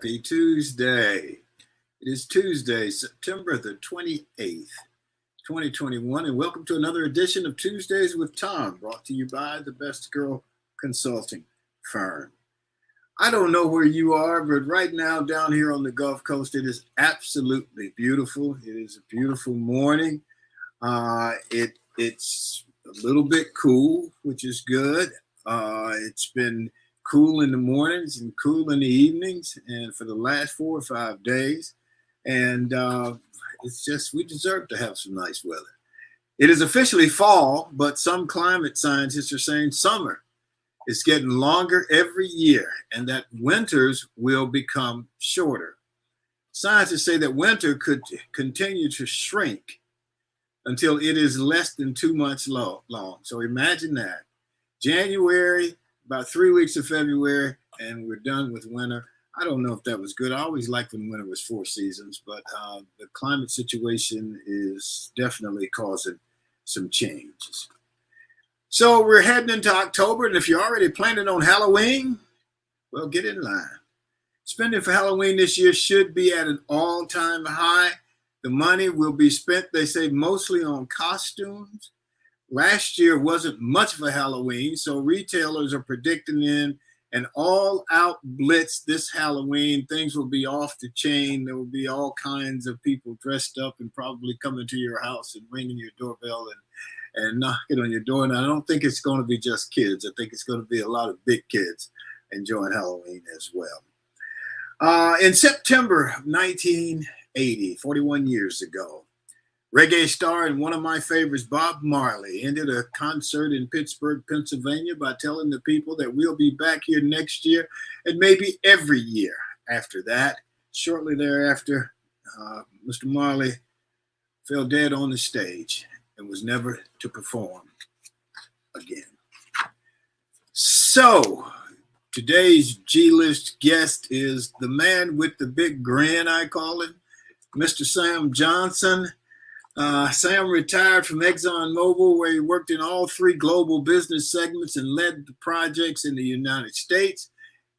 Happy Tuesday. It is Tuesday, September the 28th, 2021, and welcome to another edition of Tuesdays with Thom, brought to you by the Best Girl Consulting Firm. I don't know where you are, but right now down here on the Gulf Coast, it is absolutely beautiful. It is a beautiful morning. It's a little bit cool, which is good. It's been cool in the mornings and cool in the evenings, and for the last 4 or 5 days. And it's just, we deserve to have some nice weather. It is officially fall, but some climate scientists are saying summer is getting longer every year and that winters will become shorter. Scientists say that winter could continue to shrink until it is less than 2 months long. So imagine that. January, about 3 weeks of February, and we're done with winter. I don't know if that was good. I always liked when winter was 4 seasons, but the climate situation is definitely causing some changes. So we're heading into October, and if you're already planning on Halloween, well, get in line. Spending for Halloween this year should be at an all-time high. The money will be spent, they say, mostly on costumes. Last year wasn't much of a Halloween, so retailers are predicting in an all-out blitz this Halloween. Things will be off the chain. There will be all kinds of people dressed up and probably coming to your house and ringing your doorbell and knocking on your door. And I don't think it's going to be just kids. I think it's going to be a lot of big kids enjoying Halloween as well. In September of 1980, 41 years ago, reggae star and one of my favorites, Bob Marley, ended a concert in Pittsburgh, Pennsylvania by telling the people that we'll be back here next year and maybe every year after that. Shortly thereafter, Mr. Marley fell dead on the stage and was never to perform again. So today's G-List guest is the man with the big grin, I call him, Mr. Sam Johnson. Sam retired from ExxonMobil, where he worked in all 3 global business segments and led the projects in the United States,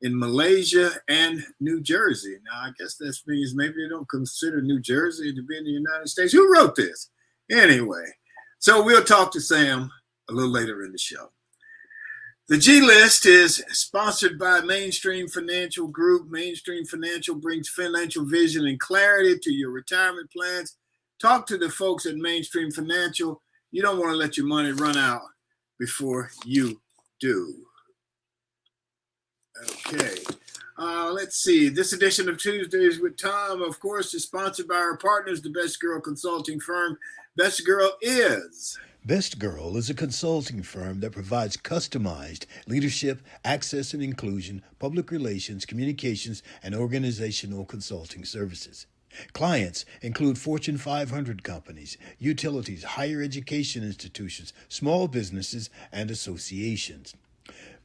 in Malaysia, and New Jersey. Now, I guess that means maybe they don't consider New Jersey to be in the United States. Who wrote this? Anyway, so we'll talk to Sam a little later in the show. The G-List is sponsored by Mainstream Financial Group. Mainstream Financial brings financial vision and clarity to your retirement plans. Talk to the folks at Mainstream Financial. You don't want to let your money run out before you do. Okay. Let's see. This edition of Tuesdays with Thom, of course, is sponsored by our partners, the Best Girl Consulting Firm. Best Girl is... Best Girl is a consulting firm that provides customized leadership, access and inclusion, public relations, communications, and organizational consulting services. Clients include Fortune 500 companies, utilities, higher education institutions, small businesses, and associations.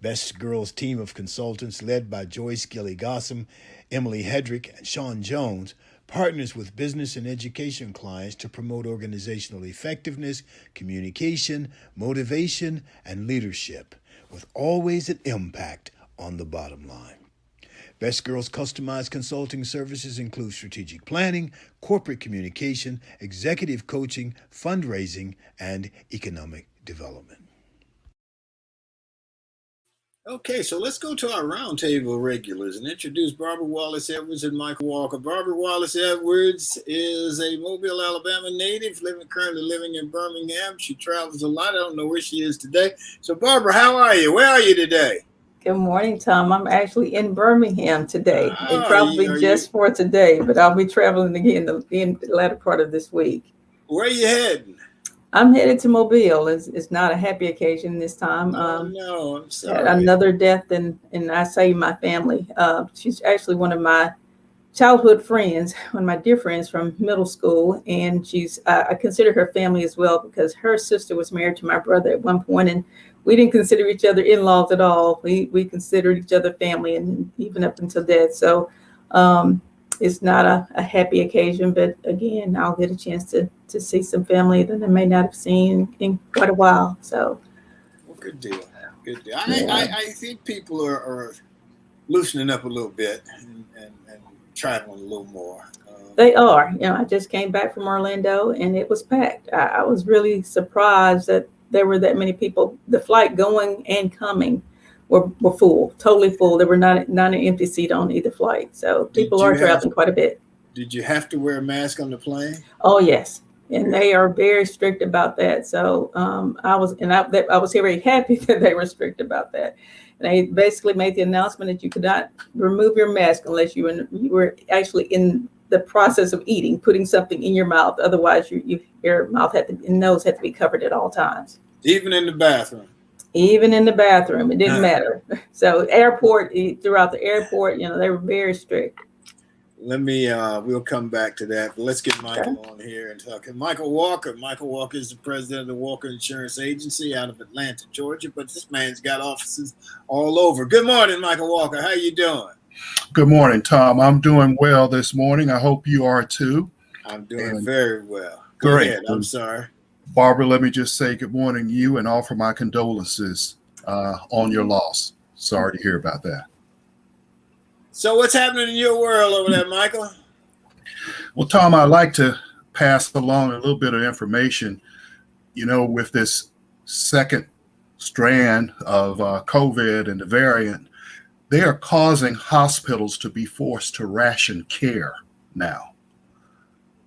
Best Girl's team of consultants, led by Joyce Gilly-Gossom, Emily Hedrick, and Sean Jones, partners with business and education clients to promote organizational effectiveness, communication, motivation, and leadership, with always an impact on the bottom line. Best Girl's customized consulting services include strategic planning, corporate communication, executive coaching, fundraising, and economic development. Okay, so let's go to our roundtable regulars and introduce Barbara Wallace Edwards and Mychal Walker. Barbara Wallace Edwards is a Mobile, Alabama native, currently living in Birmingham. She travels a lot. I don't know where she is today. So, Barbara, how are you? Where are you today? Good morning, Thom. I'm actually in Birmingham today, and probably just for today, but I'll be traveling again in the latter part of this week. Where are you heading? I'm headed to Mobile. It's not a happy occasion this time. No, I'm sorry. Another death in I say my family. She's actually one of my childhood friends, one of my dear friends from middle school, and I consider her family as well because her sister was married to my brother at one point, and we didn't consider each other in-laws at all. We considered each other family, and even up until death. So it's not a happy occasion, but again, I'll get a chance to see some family that I may not have seen in quite a while. So, well, good deal. Good deal. I think people are loosening up a little bit and traveling a little more. They are. I just came back from Orlando and it was packed. I was really surprised that there were that many people. The flight going and coming were full, totally full. There were not an empty seat on either flight. So people are traveling quite a bit. Did you have to wear a mask on the plane? Oh, yes. And they are very strict about that. So I was very happy that they were strict about that. And they basically made the announcement that you could not remove your mask unless you were actually in the process of eating, putting something in your mouth. Otherwise, your mouth and nose had to be covered at all times. Even in the bathroom? Even in the bathroom. It didn't matter. So throughout the airport, they were very strict. We'll come back to that, but let's get Mychal on here and talk. Mychal Walker. Mychal Walker is the president of the Walker Insurance Agency out of Atlanta, Georgia, but this man's got offices all over. Good morning, Mychal Walker. How you doing? Good morning, Tom. I'm doing well this morning. I hope you are too. I'm doing very well. Go ahead. I'm sorry. Barbara, let me just say good morning to you and offer my condolences on your loss. Sorry to hear about that. So what's happening in your world over there, Mychal? Well, Tom, I'd like to pass along a little bit of information, with this second strand of COVID and the variant. They are causing hospitals to be forced to ration care now.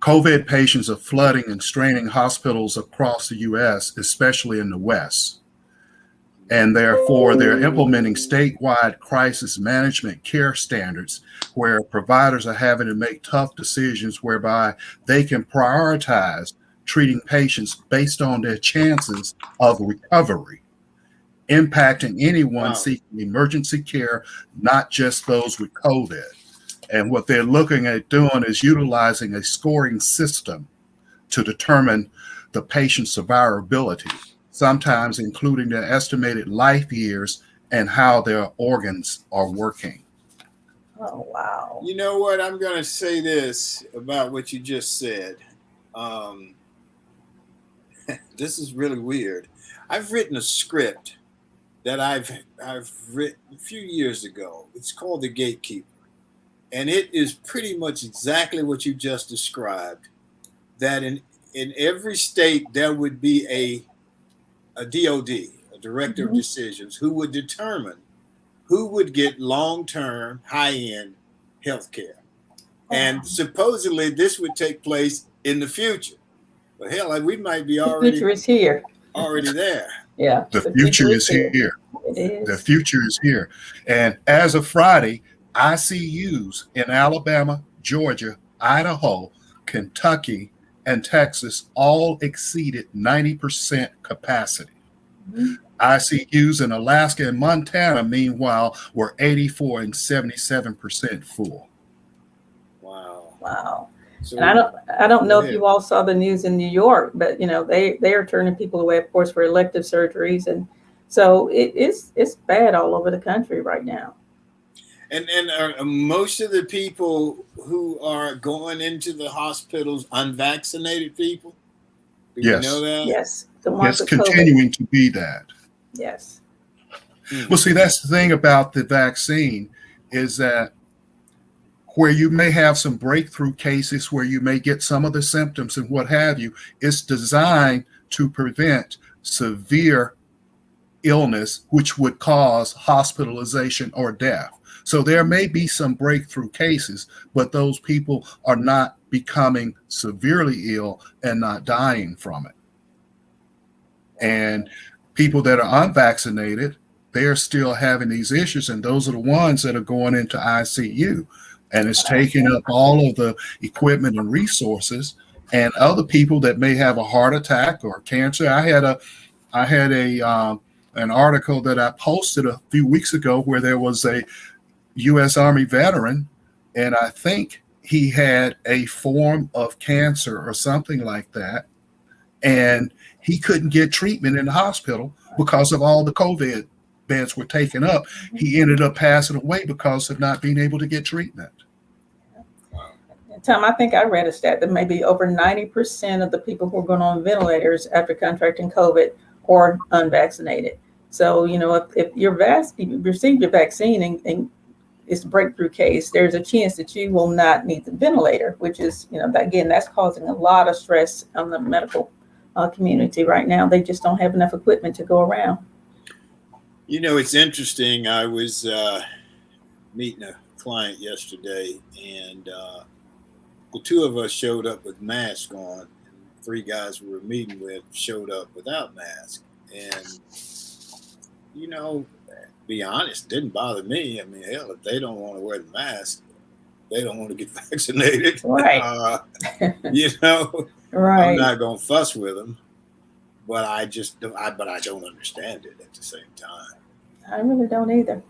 COVID patients are flooding and straining hospitals across the U.S., especially in the West. And therefore, they're implementing statewide crisis management care standards where providers are having to make tough decisions whereby they can prioritize treating patients based on their chances of recovery, impacting anyone seeking emergency care, not just those with COVID. And what they're looking at doing is utilizing a scoring system to determine the patient's survivability, sometimes including their estimated life years and how their organs are working. Oh, wow. You know what? I'm going to say this about what you just said. This is really weird. I've written a script that I've written a few years ago. It's called The Gatekeeper. And it is pretty much exactly what you just described, that in every state there would be a DOD, a director of decisions, who would determine who would get long-term, high-end health care. And supposedly this would take place in the future. But hell, we might be already. The future is here. Already there. Yeah. The future is here. It is. The future is here. And as of Friday, ICUs in Alabama, Georgia, Idaho, Kentucky, and Texas all exceeded 90% capacity. ICUs in Alaska and Montana, meanwhile, were 84 and 77% full. Wow. So and I don't know if you all saw the news in New York, but they are turning people away, of course, for elective surgeries, and so it's bad all over the country right now. And are most of the people who are going into the hospitals unvaccinated people? Do yes. You know that? Yes. It's continuing to be that. Yes. Well, see, that's the thing about the vaccine is that where you may have some breakthrough cases where you may get some of the symptoms and what have you, it's designed to prevent severe illness, which would cause hospitalization or death. So there may be some breakthrough cases, but those people are not becoming severely ill and not dying from it. And people that are unvaccinated, they're still having these issues, and those are the ones that are going into ICU. And it's taking up all of the equipment and resources, and other people that may have a heart attack or cancer. I had an article that I posted a few weeks ago where there was a U.S. Army veteran, and I think he had a form of cancer or something like that, and he couldn't get treatment in the hospital because of all the COVID beds were taken up. He ended up passing away because of not being able to get treatment. Tom, I think I read a stat that maybe over 90% of the people who are going on ventilators after contracting COVID are unvaccinated. So, if you're received your vaccine and it's a breakthrough case, there's a chance that you will not need the ventilator, which is, again, that's causing a lot of stress on the medical community right now. They just don't have enough equipment to go around. It's interesting. I was meeting a client yesterday, and the two of us showed up with masks on, and 3 guys we were meeting with showed up without masks. And, be honest, didn't bother me. I mean, hell, if they don't want to wear the mask, they don't want to get vaccinated. Right. Right. I'm not going to fuss with them, but I don't understand it at the same time. I really don't either.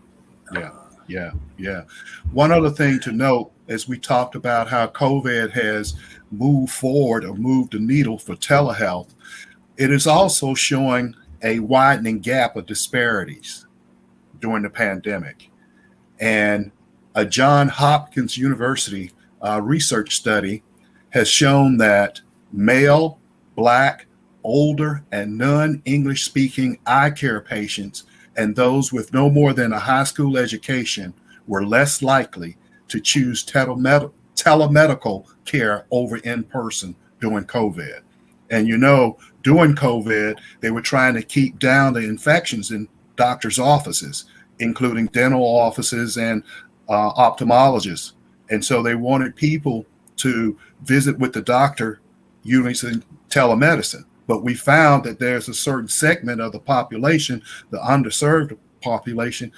Yeah. One other thing to note, as we talked about how COVID has moved forward or moved the needle for telehealth, it is also showing a widening gap of disparities during the pandemic. And a Johns Hopkins University research study has shown that male, Black, older, and non-English speaking eye care patients and those with no more than a high school education were less likely to choose telemedical care over in-person during COVID. And during COVID, they were trying to keep down the infections in doctors' offices, including dental offices and ophthalmologists. And so they wanted people to visit with the doctor using telemedicine. But we found that there's a certain segment of the population, the underserved population,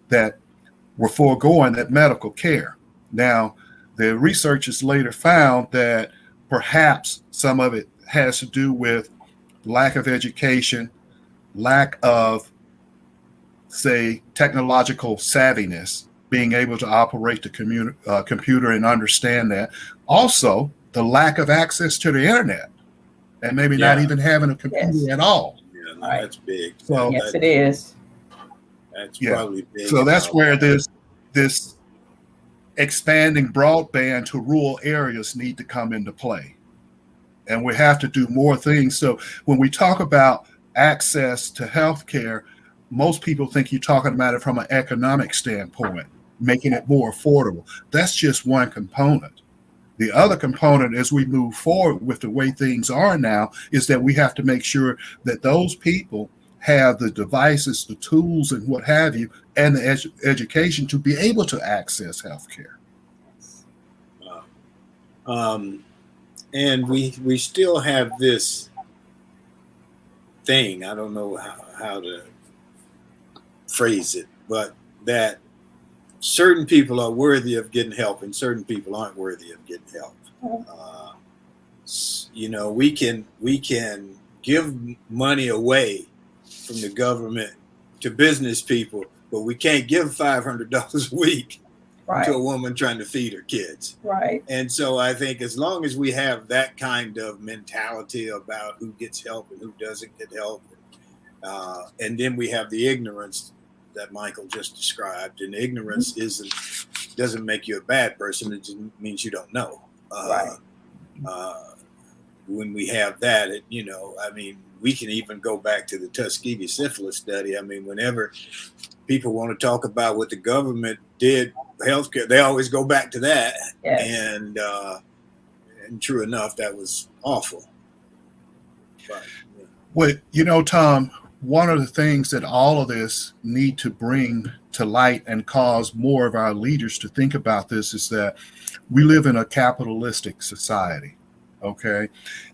that were foregoing that medical care. Now, the researchers later found that perhaps some of it has to do with lack of education, lack of, say, technological savviness, being able to operate the computer and understand that. Also, the lack of access to the internet, and maybe not even having a computer at all. Yeah, no, that's big. So, yes, it is. That's probably big. So that's where this expanding broadband to rural areas need to come into play. And we have to do more things. So when we talk about access to healthcare, most people think you're talking about it from an economic standpoint, making it more affordable. That's just one component. The other component, as we move forward with the way things are now, is that we have to make sure that those people have the devices, the tools, and what have you, and the education to be able to access healthcare. And we still have this thing, I don't know how to phrase it, but that certain people are worthy of getting help and certain people aren't worthy of getting help. We can give money away from the government to business people, but we can't give $500 a week to a woman trying to feed her kids. Right. And so I think as long as we have that kind of mentality about who gets help and who doesn't get help, and then we have the ignorance that Mychal just described, and ignorance doesn't make you a bad person. It just means you don't know. When we have that, we can even go back to the Tuskegee syphilis study. I mean, whenever people want to talk about what the government did, healthcare, they always go back to that. Yes. And true enough, that was awful. But, Well, Thom, one of the things that all of this need to bring to light and cause more of our leaders to think about this is that we live in a capitalistic society, okay?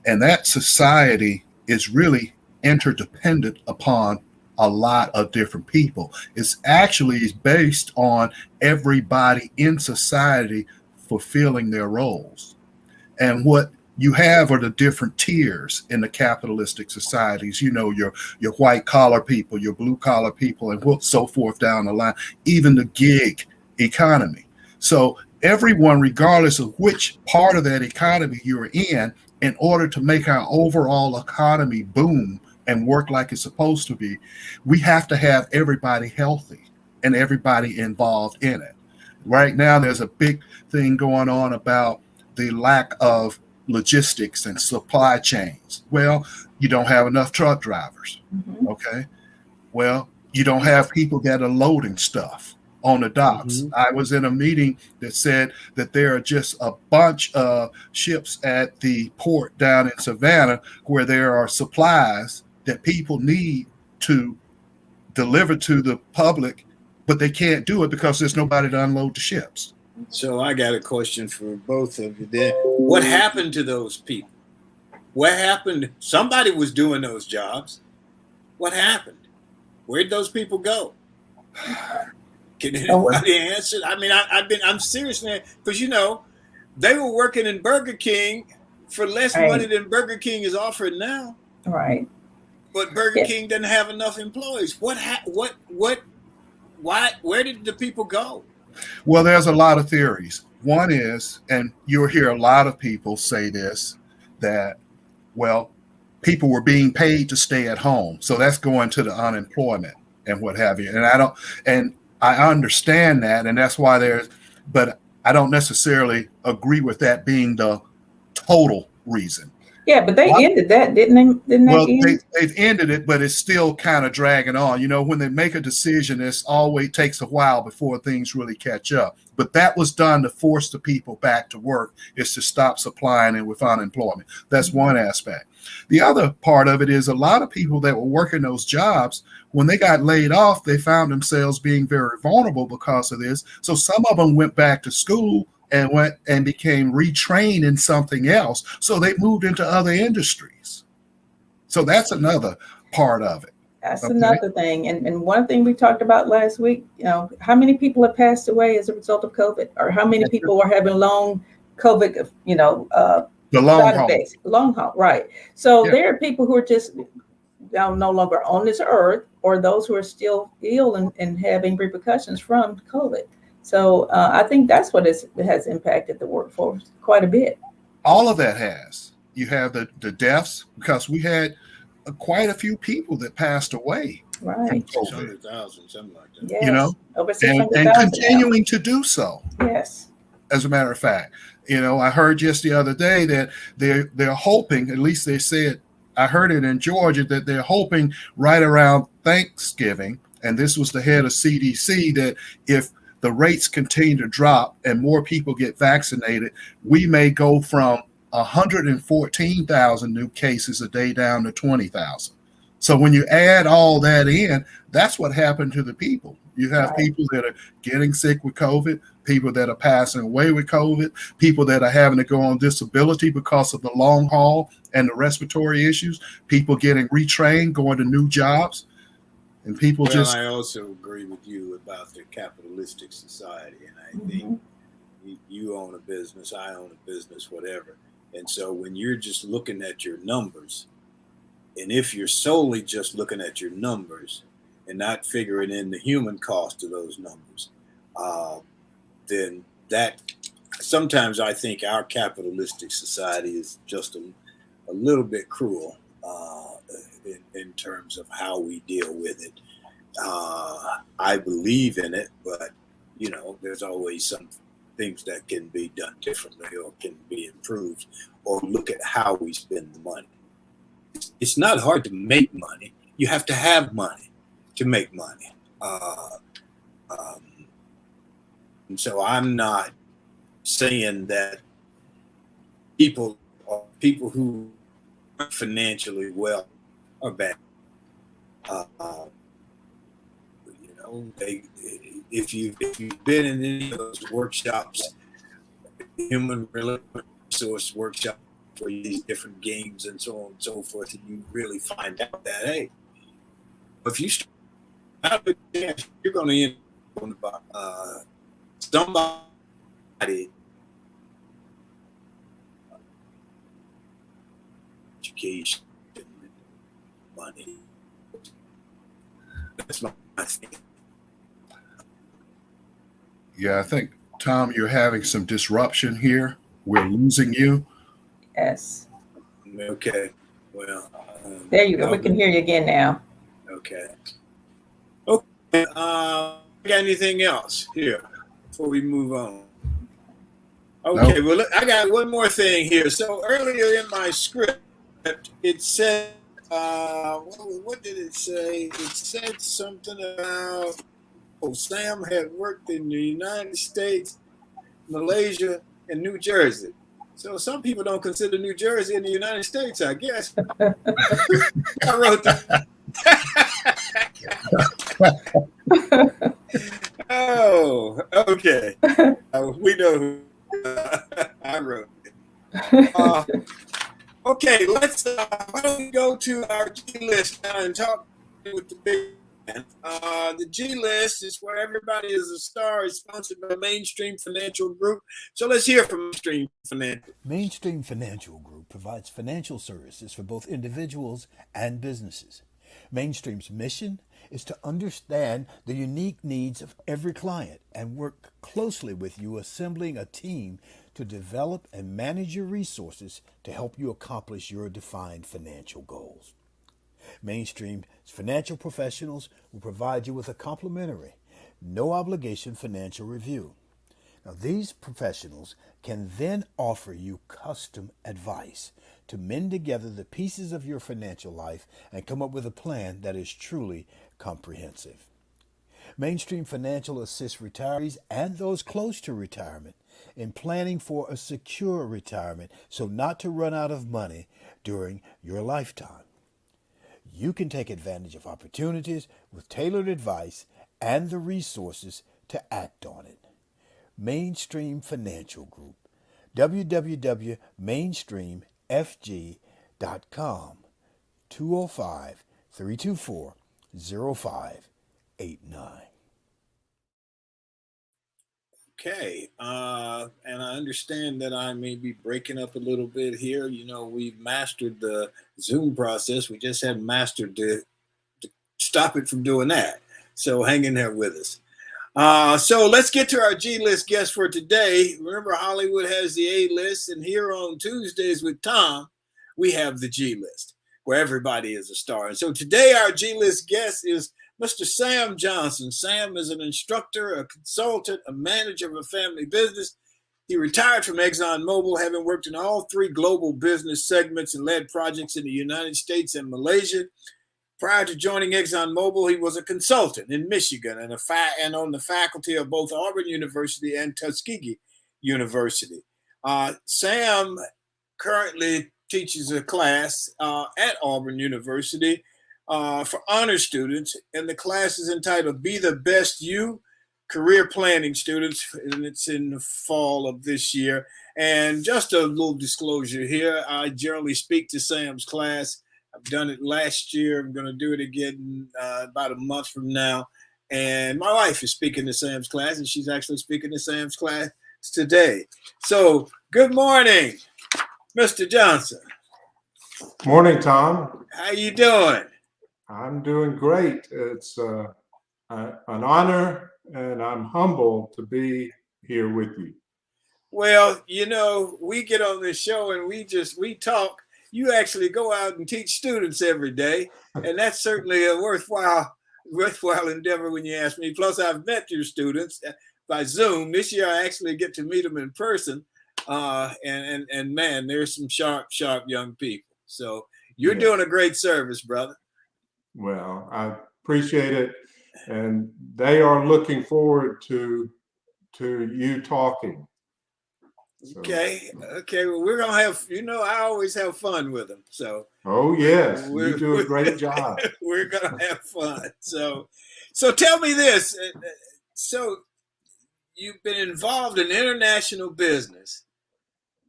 And that society is really interdependent upon a lot of different people. It's actually based on everybody in society fulfilling their roles. And what you have are the different tiers in the capitalistic societies, your white collar people, your blue collar people, and so forth down the line, even the gig economy. So everyone, regardless of which part of that economy you're in order to make our overall economy boom and work like it's supposed to be, we have to have everybody healthy and everybody involved in it. Right now, there's a big thing going on about the lack of logistics and supply chains. Well, you don't have enough truck drivers. Okay. Well, you don't have people that are loading stuff. on the docks. Mhm. I was in a meeting that said that there are just a bunch of ships at the port down in Savannah where there are supplies that people need to deliver to the public, but they can't do it because there's nobody to unload the ships. So I got a question for both of you then. What happened to those people? What happened? Somebody was doing those jobs. What happened? Where'd those people go? Can anybody answer? I mean, I'm serious, man, because they were working in Burger King for less money than Burger King is offering now. Right. But Burger King doesn't have enough employees. Why? Where did the people go? Well, there's a lot of theories. One is, and you'll hear a lot of people say this, that, well, people were being paid to stay at home. So that's going to the unemployment and what have you. And I understand that. And that's why but I don't necessarily agree with that being the total reason. Yeah, but they ended that, didn't they? They've ended it, but it's still kind of dragging on. When they make a decision, it always takes a while before things really catch up. But that was done to force the people back to work, is to stop supplying it with unemployment. That's one aspect. The other part of it is a lot of people that were working those jobs, when they got laid off, they found themselves being very vulnerable because of this. So some of them went back to school and went and became retrained in something else. So they moved into other industries. So that's another part of it. That's another thing. And one thing we talked about last week, how many people have passed away as a result of COVID, or how many people are having long COVID, the long haul. Long haul, right. So there are people who are just no longer on this earth, or those who are still ill and having repercussions from COVID. So I think that's what has impacted the workforce quite a bit. All of that has. You have the deaths, because we had quite a few people that passed away. Right. 600,000, something like that. Yes. Over 600,000 and continuing to do so. Yes. As a matter of fact, I heard just the other day that they're hoping, at least they said, I heard it in Georgia, that they're hoping right around Thanksgiving, and this was the head of CDC, that if the rates continue to drop and more people get vaccinated, we may go from 114,000 new cases a day down to 20,000. So when you add all that in, that's what happened to the people. You have people that are getting sick with COVID, people that are passing away with COVID, people that are having to go on disability because of the long haul and the respiratory issues, people getting retrained, going to new jobs. And people I also agree with you about the capitalistic society. And I think you own a business, I own a business, whatever. And so when you're just looking at your numbers, and if you're solely just looking at your numbers and not figuring in the human cost of those numbers, then that sometimes I think our capitalistic society is just a little bit cruel in terms of how we deal with it. I believe in it, but there's always some things that can be done differently or can be improved, or look at how we spend the money. It's not hard to make money. You have to have money to make money. And so I'm not saying that people who aren't financially well are bad. If you've been in any of those workshops, human resource workshop for these different games and so on and so forth, and you really find out that, hey, if you start out with chance, you're going to end up on about somebody education, money. That's my thing. Yeah, I think, Tom, you're having some disruption here. We're losing you. Yes. Okay. Well, there you go. We can hear you again now. Okay. Okay. Got anything else here before we move on? Okay. Nope. Well, look, I got one more thing here. So earlier in my script, it said, what did it say? It said something about Sam had worked in the United States, Malaysia, and New Jersey. So some people don't consider New Jersey in the United States, I guess. I wrote that. Oh, okay. We know who I wrote it. Okay, why don't we go to our G list now and talk with the big man. The G list is where everybody is a star. It's sponsored by Mainstream Financial Group. So let's hear from Mainstream Financial. Mainstream Financial Group provides financial services for both individuals and businesses. Mainstream's mission is to understand the unique needs of every client and work closely with you, assembling a team to develop and manage your resources to help you accomplish your defined financial goals. Mainstream's financial professionals will provide you with a complimentary, no obligation financial review. Now, these professionals can then offer you custom advice to mend together the pieces of your financial life and come up with a plan that is truly comprehensive. Mainstream Financial assists retirees and those close to retirement in planning for a secure retirement so not to run out of money during your lifetime. You can take advantage of opportunities with tailored advice and the resources to act on it. Mainstream Financial Group, www.mainstreamfg.com, 205-324-0589. Okay, and I understand that I may be breaking up a little bit here. You know, we've mastered the Zoom process. We just haven't mastered to stop it from doing that. So hang in there with us. So let's get to our G-list guest for today. Remember, Hollywood has the A-list, and here on Tuesdays with Tom, we have the G-list, where everybody is a star. And so today our G-list guest is Mr. Sam Johnson. Sam is an instructor, a consultant, a manager of a family business. He retired from ExxonMobil, having worked in all three global business segments and led projects in the United States and Malaysia. Prior to joining ExxonMobil, he was a consultant in Michigan and on the faculty of both Auburn University and Tuskegee University. Sam currently teaches a class at Auburn University for honor students, and the class is entitled Be the Best You, Career Planning Students, and it's in the fall of this year. And just a little disclosure here, I generally speak to Sam's class. I've done it last year. I'm going to do it again about a month from now. And my wife is speaking to Sam's class, and she's actually speaking to Sam's class today. So good morning, Mr. Johnson. Morning, Tom. How you doing? I'm doing great. It's an honor, and I'm humbled to be here with you. Well, you know, we get on this show and we talk. You actually go out and teach students every day, and that's certainly a worthwhile endeavor when you ask me. Plus, I've met your students by Zoom. This year, I actually get to meet them in person, and man, there's some sharp young people. So you're doing a great service, brother. Well, I appreciate it, and they are looking forward to you talking. So. Okay. Well, we're gonna have. I always have fun with them. So. Oh yes, you do a great job. We're gonna have fun. So tell me this. So you've been involved in international business,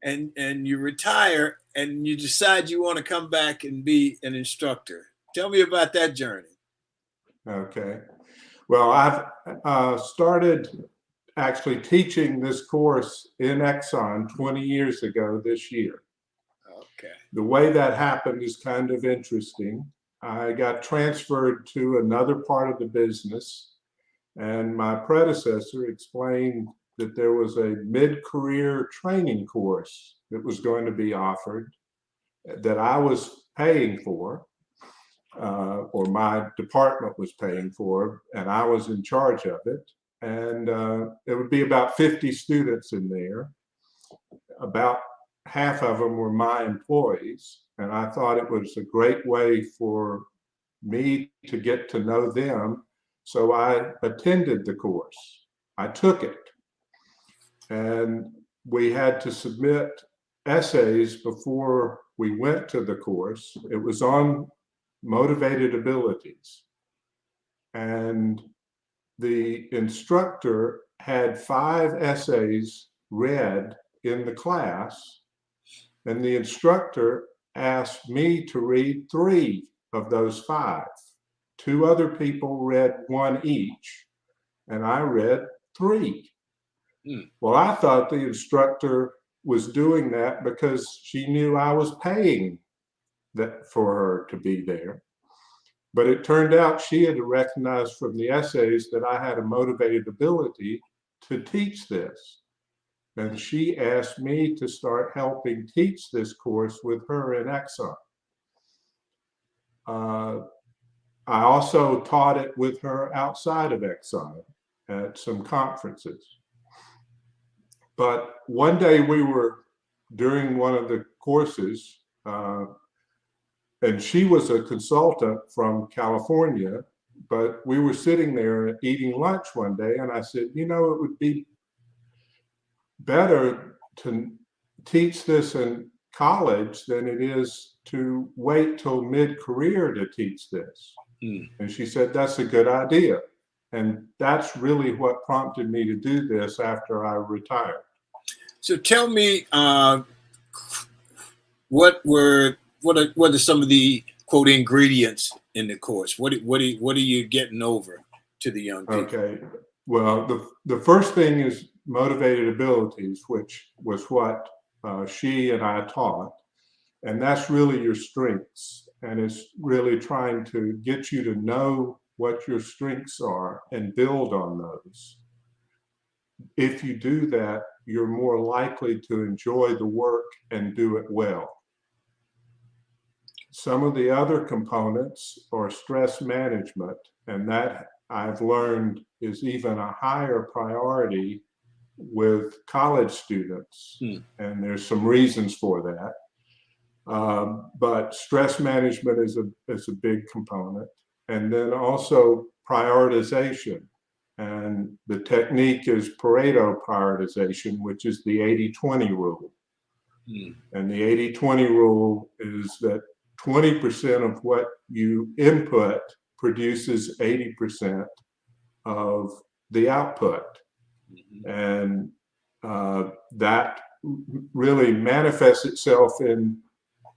and you retire, and you decide you want to come back and be an instructor. Tell me about that journey. Okay. Well, I've started actually teaching this course in Exxon 20 years ago this year. Okay. The way that happened is kind of interesting. I got transferred to another part of the business, and my predecessor explained that there was a mid-career training course that was going to be offered that I was paying for, or my department was paying for, and I was in charge of it. And there would be about 50 students in there. About half of them were my employees. And I thought it was a great way for me to get to know them So I attended the course. I took it. And we had to submit essays before we went to the course. It was on motivated abilities. And the instructor had 5 essays read in the class, and the instructor asked me to read 3 of those 5. 2 other people read 1 each, and I read 3. Well, I thought the instructor was doing that because she knew I was paying that for her to be there. But it turned out she had recognized from the essays that I had a motivated ability to teach this. And she asked me to start helping teach this course with her in Exxon. I also taught it with her outside of Exxon at some conferences. But one day we were during one of the courses, and she was a consultant from California, but we were sitting there eating lunch one day, and I said, you know, it would be better to teach this in college than it is to wait till mid-career to teach this. And she said, that's a good idea. And that's really what prompted me to do this after I retired. So tell me, what are some of the quote ingredients in the course? What are you getting over to the young people? Okay. Well, the first thing is motivated abilities, which was what she and I taught. And that's really your strengths. And it's really trying to get you to know what your strengths are and build on those. If you do that, you're more likely to enjoy the work and do it well. Some of the other components are stress management, and that I've learned is even a higher priority with college students. And there's some reasons for that. But stress management is a big component. And then also prioritization. And the technique is Pareto prioritization, which is the 80-20 rule. And the 80-20 rule is that 20% of what you input produces 80% of the output. And that really manifests itself in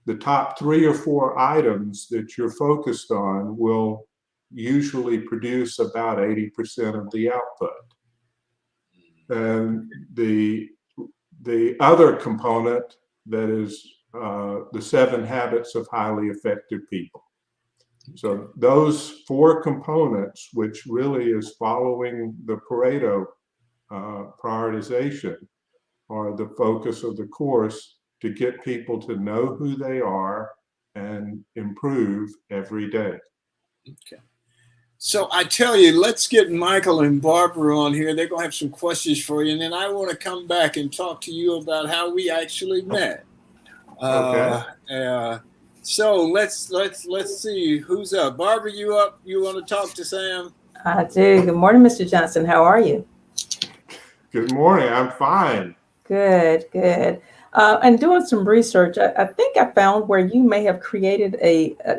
the top 3 or 4 items that you're focused on will usually produce about 80% of the output. And the other component that is the 7 habits of highly effective people. So those 4 components, which really is following the Pareto prioritization, are the focus of the course to get people to know who they are and improve every day. Okay. So I tell you, let's get Mychal and Barbara on here. They're going to have some questions for you. And then I want to come back and talk to you about how we actually met. Okay. So let's see who's up. Barbara, you up? You want to talk to Sam? I do. Good morning, Mr. Johnson. How are you? Good morning. I'm fine. Good. And doing some research, I think I found where you may have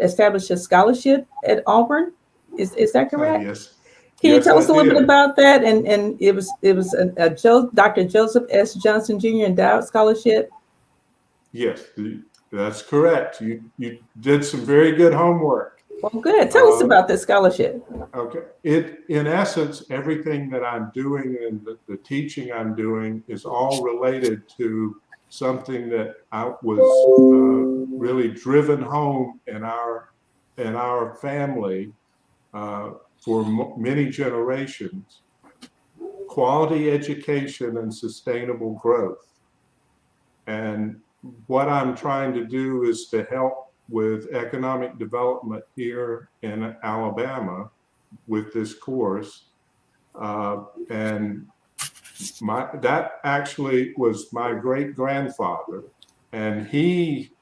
established a scholarship at Auburn. Is that correct? Yes. Can you tell us a little bit did. about that? And it was a Dr. Joseph S. Johnson Jr. Endowed Scholarship. Yes, that's correct. You did some very good homework. Well, good. Tell us about this scholarship. Okay. In essence, everything that I'm doing and the teaching I'm doing is all related to something that I was really driven home in our family for many generations: quality education and sustainable growth. And what I'm trying to do is to help with economic development here in Alabama with this course. And that actually was my great-grandfather. And he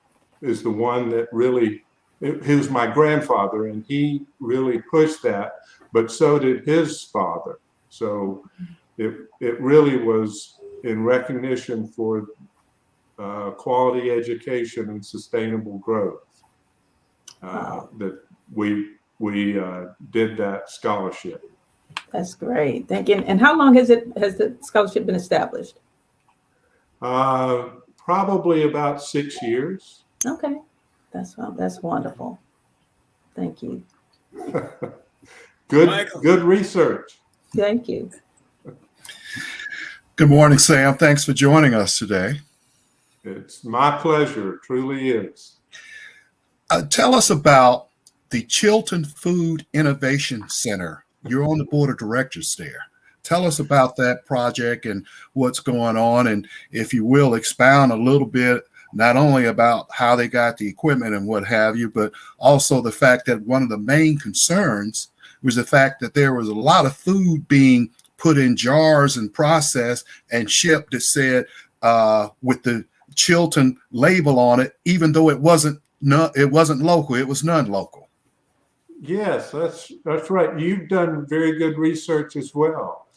is the one that really he was my grandfather, and he really pushed that, but so did his father. So it really was in recognition for quality education and sustainable growth that we did that scholarship. That's great. Thank you. And how long has the scholarship been established? Probably about 6 years. Okay, that's wonderful. Thank you. Good research. Thank you. Good morning, Sam. Thanks for joining us today. It's my pleasure. It truly is. Tell us about the Chilton Food Innovation Center. You're on the board of directors there. Tell us about that project and what's going on, and if you will, expound a little bit, not only about how they got the equipment and what have you, but also the fact that one of the main concerns was the fact that there was a lot of food being put in jars and processed and shipped that said with the Chilton label on it, even though it wasn't local, it was non-local. Yes, that's right. You've done very good research as well.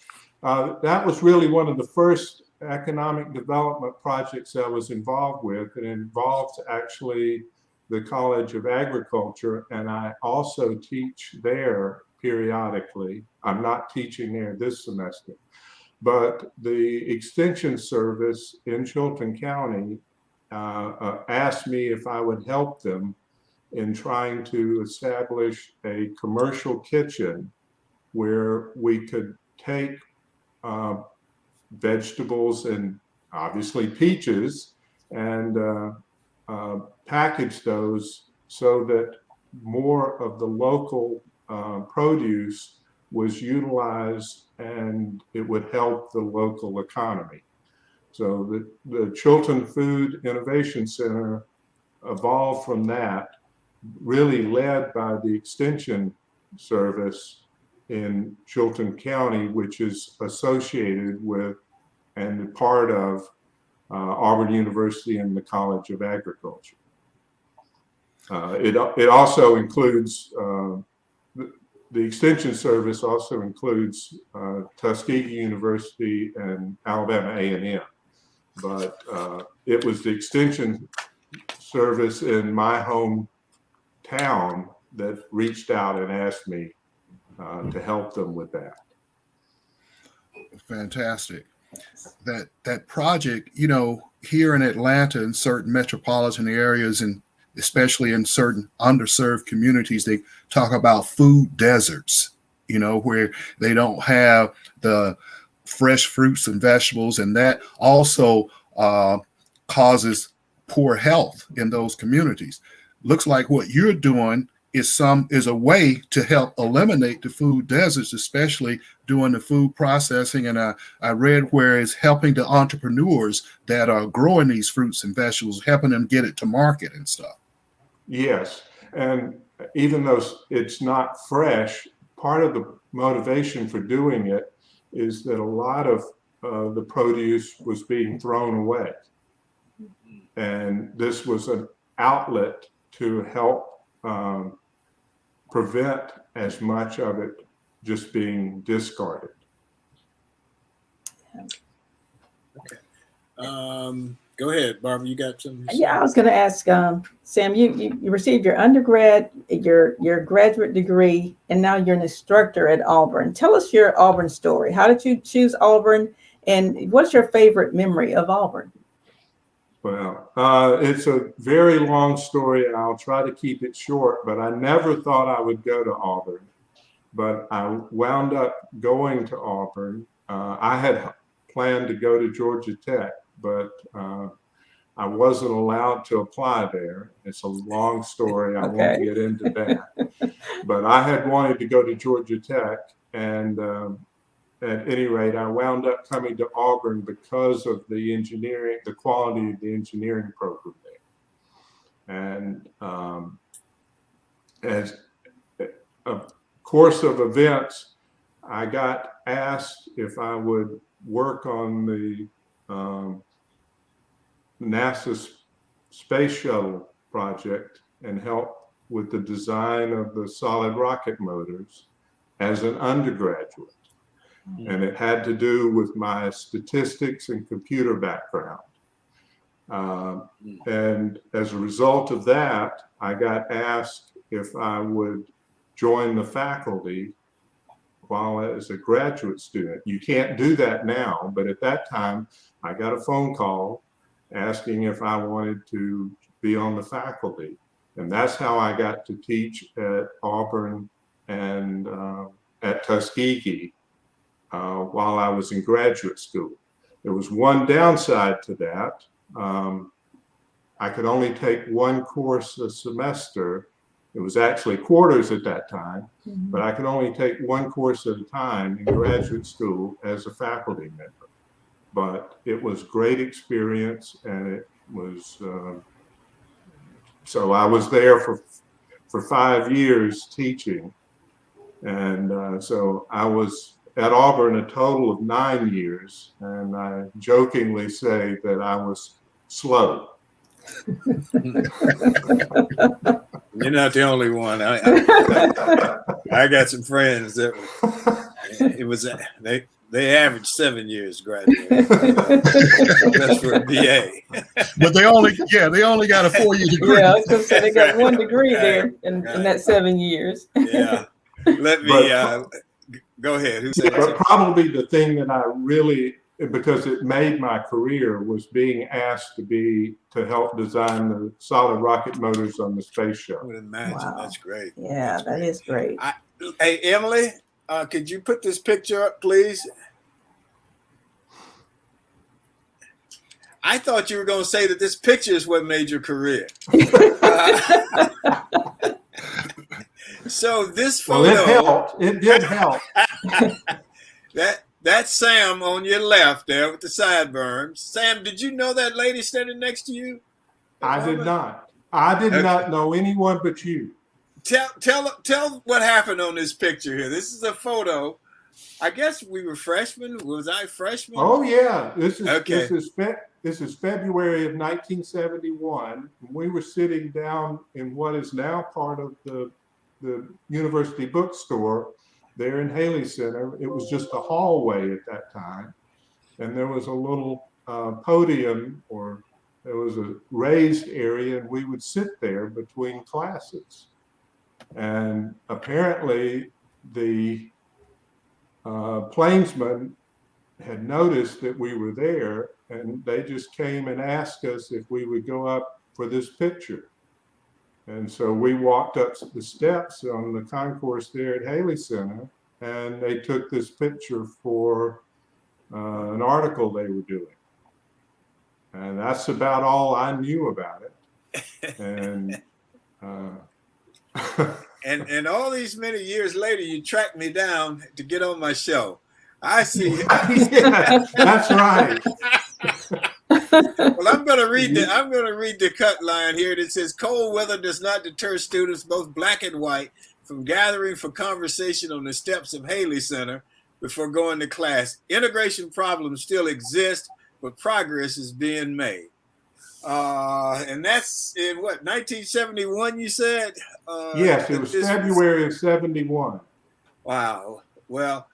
That was really one of the first economic development projects I was involved with. It involved actually the College of Agriculture, and I also teach there periodically. I'm not teaching there this semester, but the Extension Service in Chilton County asked me if I would help them in trying to establish a commercial kitchen where we could take vegetables and obviously peaches and package those so that more of the local produce was utilized and it would help the local economy. So the Chilton Food Innovation Center evolved from that, really led by the Extension Service in Chilton County, which is associated with and part of Auburn University and the College of Agriculture. It also includes, the Extension Service also includes Tuskegee University and Alabama A&M. But it was the Extension Service in my hometown that reached out and asked me to help them with that. Fantastic. That project, you know, here in Atlanta and certain metropolitan areas, and especially in certain underserved communities, they talk about food deserts, you know, where they don't have the fresh fruits and vegetables, and that also causes poor health in those communities. Looks like what you're doing is a way to help eliminate the food deserts, especially doing the food processing. And I read where it's helping the entrepreneurs that are growing these fruits and vegetables, helping them get it to market and stuff. Yes, and even though it's not fresh, part of the motivation for doing it is that a lot of the produce was being thrown away. And this was an outlet to help prevent as much of it just being discarded. Okay. Go ahead, Barbara. You got something to say? Yeah, I was going to ask Sam. You received your undergrad, your graduate degree, and now you're an instructor at Auburn. Tell us your Auburn story. How did you choose Auburn, and what's your favorite memory of Auburn? Well, it's a very long story, and I'll try to keep it short, but I never thought I would go to Auburn. But I wound up going to Auburn. I had planned to go to Georgia Tech, but I wasn't allowed to apply there. It's a long story. I won't get into that. But I had wanted to go to Georgia Tech, and at any rate, I wound up coming to Auburn because of the engineering, the quality of the engineering program there. And as a course of events, I got asked if I would work on the NASA space shuttle project and help with the design of the solid rocket motors as an undergraduate. And it had to do with my statistics and computer background. And as a result of that, I got asked if I would join the faculty while as a graduate student. You can't do that now, but at that time, I got a phone call asking if I wanted to be on the faculty. And that's how I got to teach at Auburn and at Tuskegee while I was in graduate school. There was one downside to that. I could only take one course a semester. It was actually quarters at that time, but I could only take one course at a time in graduate school as a faculty member. But it was great experience, and it was, so I was there for 5 years teaching. And so I was at Auburn a total of 9 years, and I jokingly say that I was slow. You're not the only one. I got some friends that it was they averaged 7 years graduating. That's for a BA. But they only got a 4-year degree. Yeah, I was going to say they got one degree there in that 7 years. Yeah. Let me go ahead. Who said but probably the thing that I really, because it made my career, was being asked to help design the solid rocket motors on the space I shuttle. would imagine. Wow. That's great. Yeah, that is great. Hey, Emily, could you put this picture up, please? I thought you were going to say that this picture is what made your career. So this photo, well, it helped. It did help. That's Sam on your left there with the sideburns. Sam, did you know that lady standing next to you? I did not. I did not know anyone but you. Tell what happened on this picture here. This is a photo. I guess we were freshmen. Was I freshman? Oh yeah, this is okay. This is February of 1971. We were sitting down in what is now part of the university bookstore there in Haley Center. It was just a hallway at that time, and there was a little podium, or there was a raised area, and we would sit there between classes. And apparently the plainsmen had noticed that we were there, and they just came and asked us if we would go up for this picture. And so we walked up the steps on the concourse there at Haley Center, and they took this picture for an article they were doing. And that's about all I knew about it. And and all these many years later, you tracked me down to get on my show. I see. Yeah, that's right. Well, I'm going to read the cut line here that says, "Cold weather does not deter students, both black and white, from gathering for conversation on the steps of Haley Center before going to class. Integration problems still exist, but progress is being made." And that's in what, 1971? You said? Yes, it was February of '71. Wow. Well,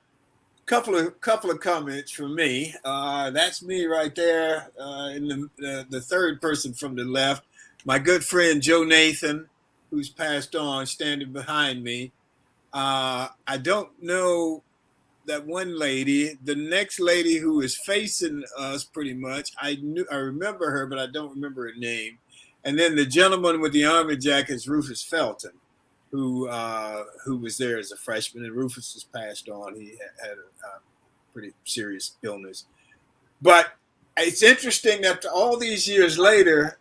couple of comments from me. That's me right there in the third person from the left. My good friend Joe Nathan, who's passed on, standing behind me. I don't know that one lady. The next lady who is facing us pretty much, I remember her, but I don't remember her name. And then the gentleman with the army jackets, Rufus Felton, who was there as a freshman, and Rufus has passed on. He had a pretty serious illness. But it's interesting that all these years later,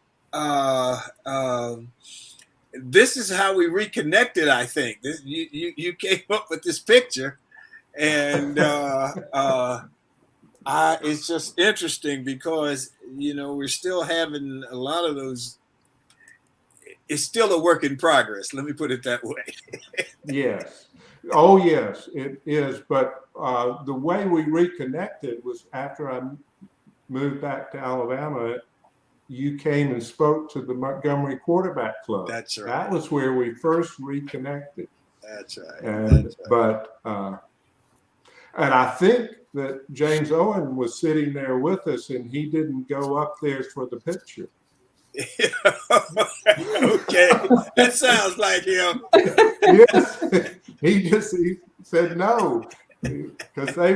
this is how we reconnected, I think. You came up with this picture, and it's just interesting because, we're still having a lot of those. It's still a work in progress. Let me put it that way. Yes. Oh, yes, it is. But the way we reconnected was after I moved back to Alabama. you came and spoke to the Montgomery Quarterback Club. That's right. That was where we first reconnected. That's right. And That's right. and I think that James Owen was sitting there with us, and he didn't go up there for the picture. Okay, that sounds like him. Yes, he said no, because they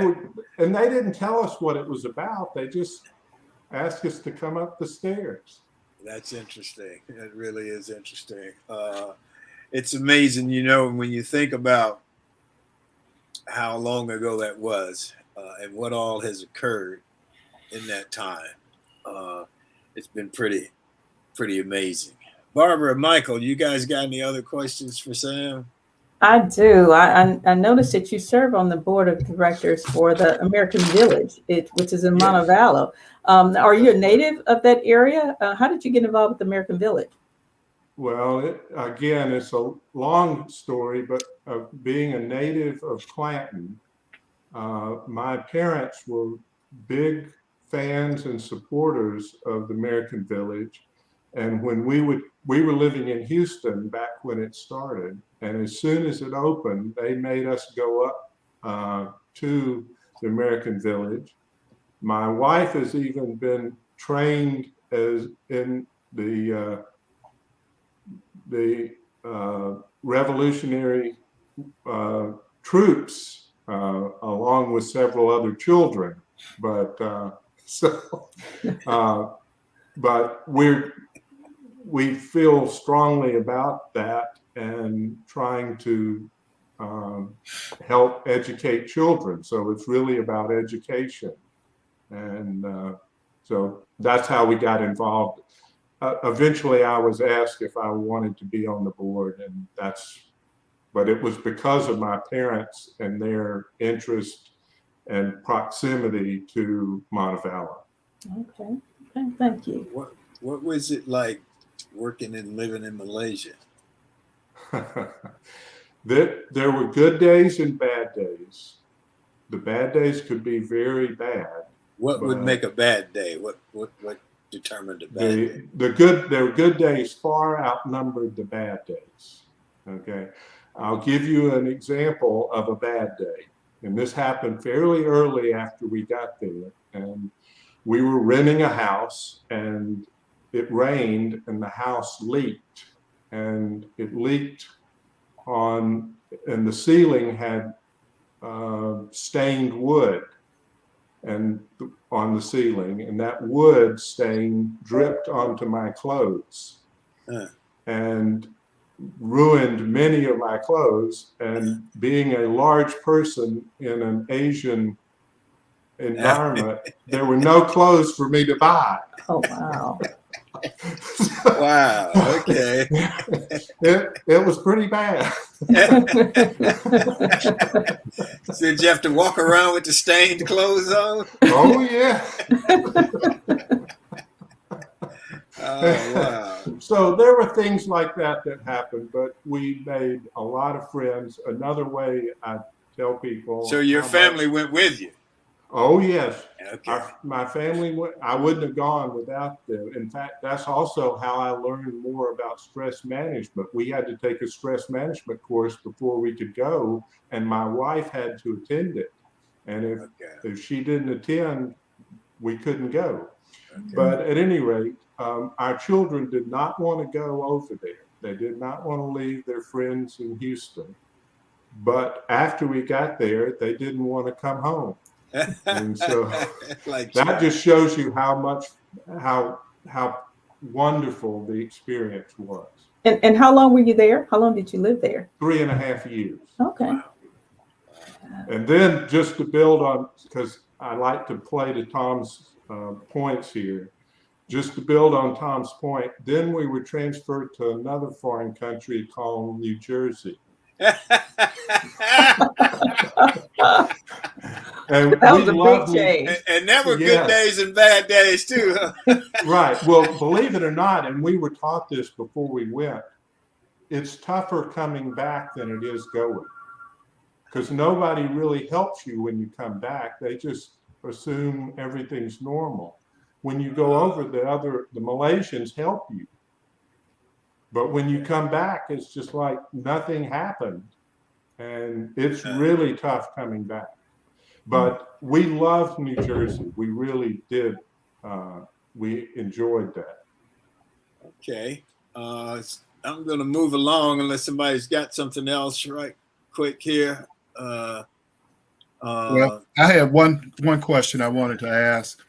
didn't tell us what it was about. They just asked us to come up the stairs. That's interesting. It really is interesting. It's amazing, you know, when you think about how long ago that was and what all has occurred in that time. It's been pretty amazing. Barbara, Mychal, you guys got any other questions for Sam? I do. I noticed that you serve on the board of directors for the American Village, which is in Yes. Montevallo. Are you a native of that area? How did you get involved with American Village? Well, again, it's a long story, but being a native of Clanton, my parents were big fans and supporters of the American Village. And when we were living in Houston back when it started, and as soon as it opened, they made us go up to the American Village. My wife has even been trained as in the revolutionary troops, along with several other children. But but we feel strongly about that and trying to help educate children. So it's really about education. And so that's how we got involved. Eventually I was asked if I wanted to be on the board, and but it was because of my parents and their interest and proximity to Montevallo. Okay, thank you. What was it like working and living in Malaysia? There were good days and bad days. The bad days could be very bad. What would make a bad day? What determined a bad day? Their good days far outnumbered the bad days. Okay, I'll give you an example of a bad day, and this happened fairly early after we got there. And we were renting a house, and it rained, and the house leaked, and it leaked and the ceiling had stained wood and on the ceiling, and that wood stain dripped onto my clothes and ruined many of my clothes. And being a large person in an Asian environment, there were no clothes for me to buy. Oh, wow. Wow. Okay. It was pretty bad. So did you have to walk around with the stained clothes on? Oh yeah. Oh wow. So there were things like that happened, but we made a lot of friends. Another way I tell people. So your family went with you? Oh yes. Okay. My family went. I wouldn't have gone without them. In fact, that's also how I learned more about stress management. We had to take a stress management course before we could go, and my wife had to attend it. And if she didn't attend, we couldn't go. Okay. But at any rate, our children did not want to go over there. They did not want to leave their friends in Houston. But after we got there, they didn't want to come home. And so that just shows you how wonderful the experience was. And how long were you there? How long did you live there? 3.5 years. Okay. Wow. And then just to build on, because I like to play to Tom's points here, just to build on Tom's point, then we were transferred to another foreign country called New Jersey. And that was a big change. And there were good days and bad days too. Huh? Right. Well, believe it or not, and we were taught this before we went, it's tougher coming back than it is going. Because nobody really helps you when you come back. They just assume everything's normal. when you go over, the Malaysians help you. But when you come back, it's just like nothing happened. And it's really tough coming back. But we loved New Jersey. We really did. We enjoyed that. Okay. I'm going to move along unless somebody's got something else right quick here. Well, I have one question I wanted to ask.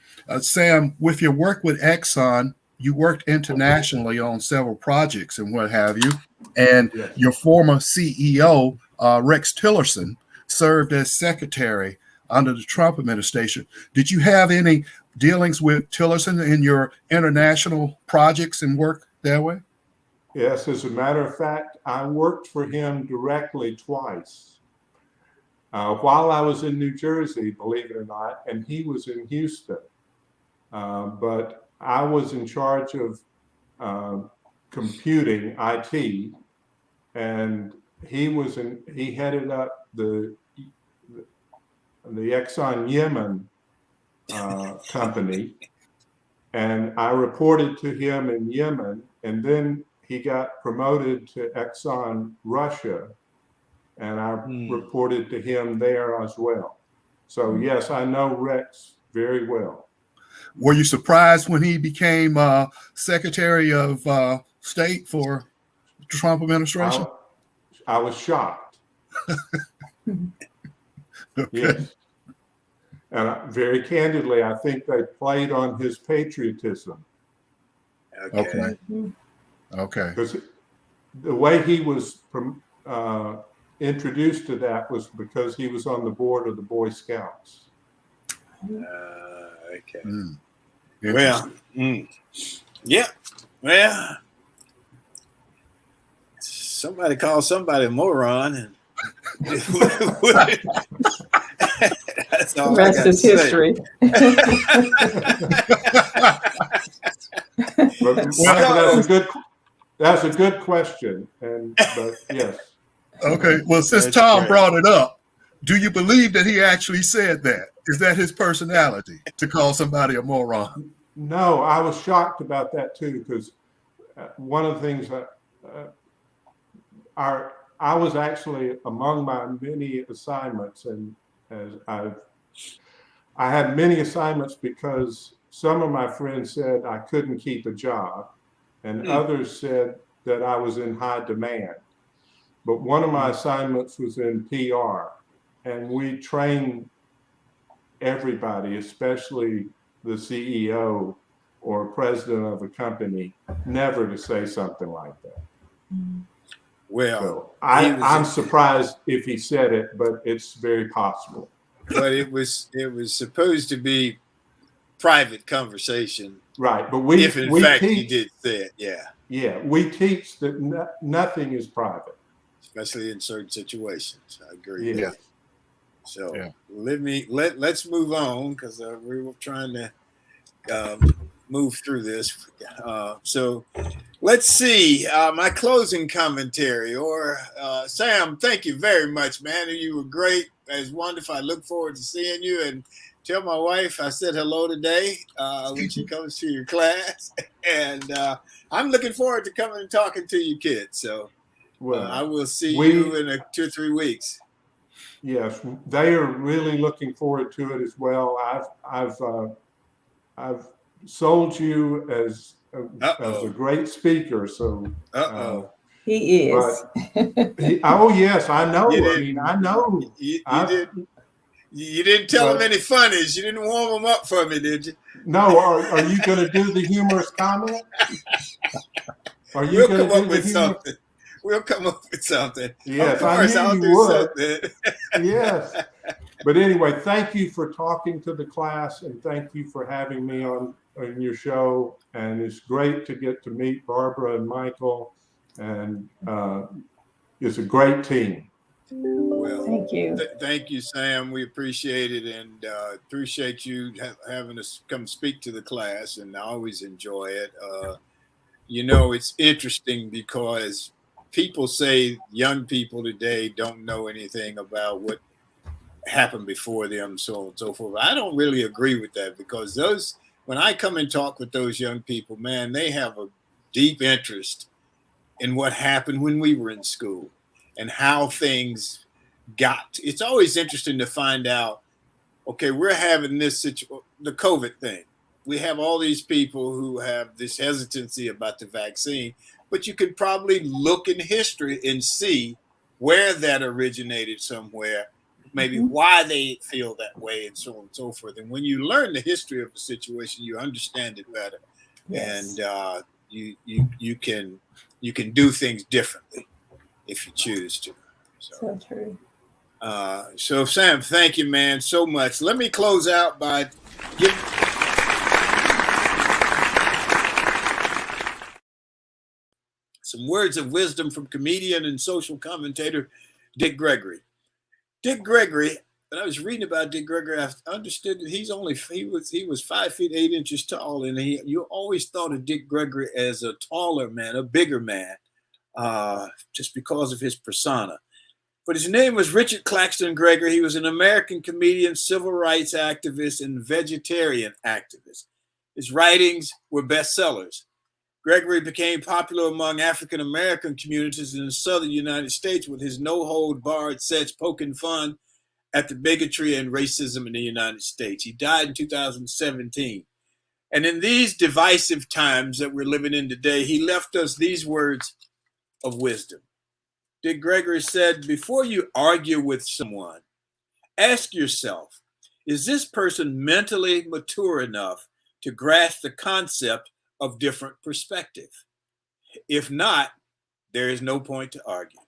Sam, with your work with Exxon, you worked internationally on several projects and what have you. And Yes. your former CEO, Rex Tillerson, served as secretary under the Trump administration. Did you have any dealings with Tillerson in your international projects and work that way? Yes, as a matter of fact, I worked for him directly twice. While I was in New Jersey, believe it or not, and he was in Houston. But I was in charge of computing, IT, and he headed up the Exxon Yemen company, and I reported to him in Yemen, and then he got promoted to Exxon Russia, and I reported to him there as well. So yes, I know Rex very well. Were you surprised when he became Secretary of State for the Trump administration? I was shocked. Okay. Yes. And very candidly, I think they played on his patriotism. Okay. Because the way he was introduced to that was because he was on the board of the Boy Scouts. Okay. Interesting. Well, yeah. Well, somebody called somebody a moron, and that's all. The rest is history. That's a good question, but yes. Okay. Well, since That's Tom great. brought it up, do you believe that he actually said that? Is that his personality to call somebody a moron? No, I was shocked about that too, because one of the things I was actually among my many assignments, and as I had many assignments because some of my friends said I couldn't keep a job, and others said that I was in high demand. But one of my assignments was in PR, and we trained everybody, especially the CEO or president of a company, never to say something like that. Well, So I'm surprised if he said it, but it's very possible. but it was supposed to be private conversation, Right, but if in fact he did say it. Yeah, we teach that nothing is private. Especially in certain situations. I agree. Yeah. So Yeah. let's move on, because we were trying to move through this. So let's see my closing commentary. Or Sam, thank you very much, man. You were great. It was wonderful. I look forward to seeing you, and tell my wife I said hello today when she comes to your class. And I'm looking forward to coming and talking to you kids. So I will see you in 2 or 3 weeks. Yes, they are really looking forward to it as well. I've sold you as a great speaker. So he is. Oh yes, I know. I know. You didn't tell him any funnies. You didn't warm them up for me, did you? No. Are you going to do the humorous comment? We'll come up with something. We'll come up with something. Yes, of course, I'll do something. Yes. But anyway, thank you for talking to the class, and thank you for having me on your show. And it's great to get to meet Barbara and Mychal, and it's a great team. Well, thank you. Thank you, Sam. We appreciate it, and appreciate you having us come speak to the class, and I always enjoy it. It's interesting because people say young people today don't know anything about what happened before them, so on and so forth. I don't really agree with that, because when I come and talk with those young people, man, they have a deep interest in what happened when we were in school and how things got. It's always interesting to find out, okay, we're having this situation, the COVID thing. We have all these people who have this hesitancy about the vaccine, but you could probably look in history and see where that originated somewhere, maybe why they feel that way, and so on and so forth. And when you learn the history of a situation, you understand it better, Yes. and you can do things differently if you choose to. So true. So Sam, thank you, man, so much. Let me close out by giving some words of wisdom from comedian and social commentator Dick Gregory. Dick Gregory, when I was reading about Dick Gregory, I understood that he was 5 feet 8 inches tall, and you always thought of Dick Gregory as a taller man, a bigger man, just because of his persona. But his name was Richard Claxton Gregory. He was an American comedian, civil rights activist, and vegetarian activist. His writings were bestsellers. Gregory became popular among African American communities in the southern United States with his no-hold-barred sets poking fun at the bigotry and racism in the United States. He died in 2017. And in these divisive times that we're living in today, he left us these words of wisdom. Dick Gregory said, before you argue with someone, ask yourself, is this person mentally mature enough to grasp the concept of different perspective? If not, there is no point to argue.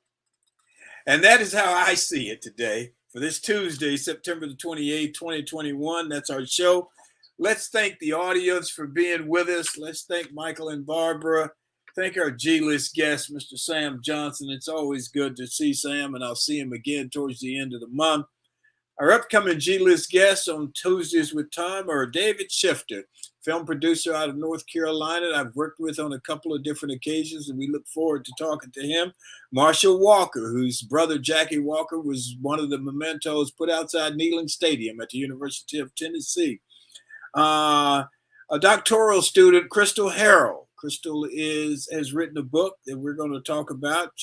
And that is how I see it today for this Tuesday, September the 28th, 2021. That's our show. Let's thank the audience for being with us. Let's thank Mychal and Barbara. Thank our G-list guest, Mr. Sam Johnson. It's always good to see Sam, and I'll see him again towards the end of the month. Our upcoming G-list guests on Tuesdays with Tom are David Shifter, film producer out of North Carolina. I've worked with on a couple of different occasions, and we look forward to talking to him. Mychal Walker, whose brother Jackie Walker was one of the mementos put outside Neyland Stadium at the University of Tennessee. A doctoral student, Crystal Harrell. Crystal has written a book that we're going to talk about.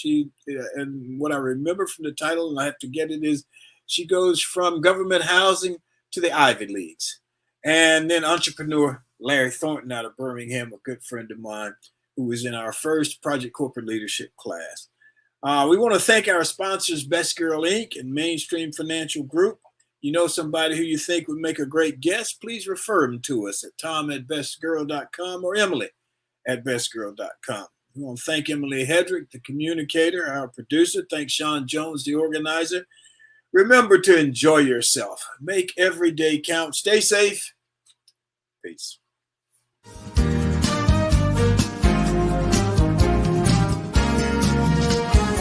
And what I remember from the title, and I have to get it, is she goes from government housing to the Ivy Leagues. And then entrepreneur Larry Thornton out of Birmingham, a good friend of mine, who was in our first Project Corporate Leadership class. We want to thank our sponsors, Best Girl Inc. and Mainstream Financial Group. You know somebody who you think would make a great guest, please refer them to us at tom@bestgirl.com or emily@bestgirl.com. We want to thank Emily Hedrick, the communicator, our producer. Thank Sean Jones, the organizer. Remember to enjoy yourself. Make every day count. Stay safe. Peace.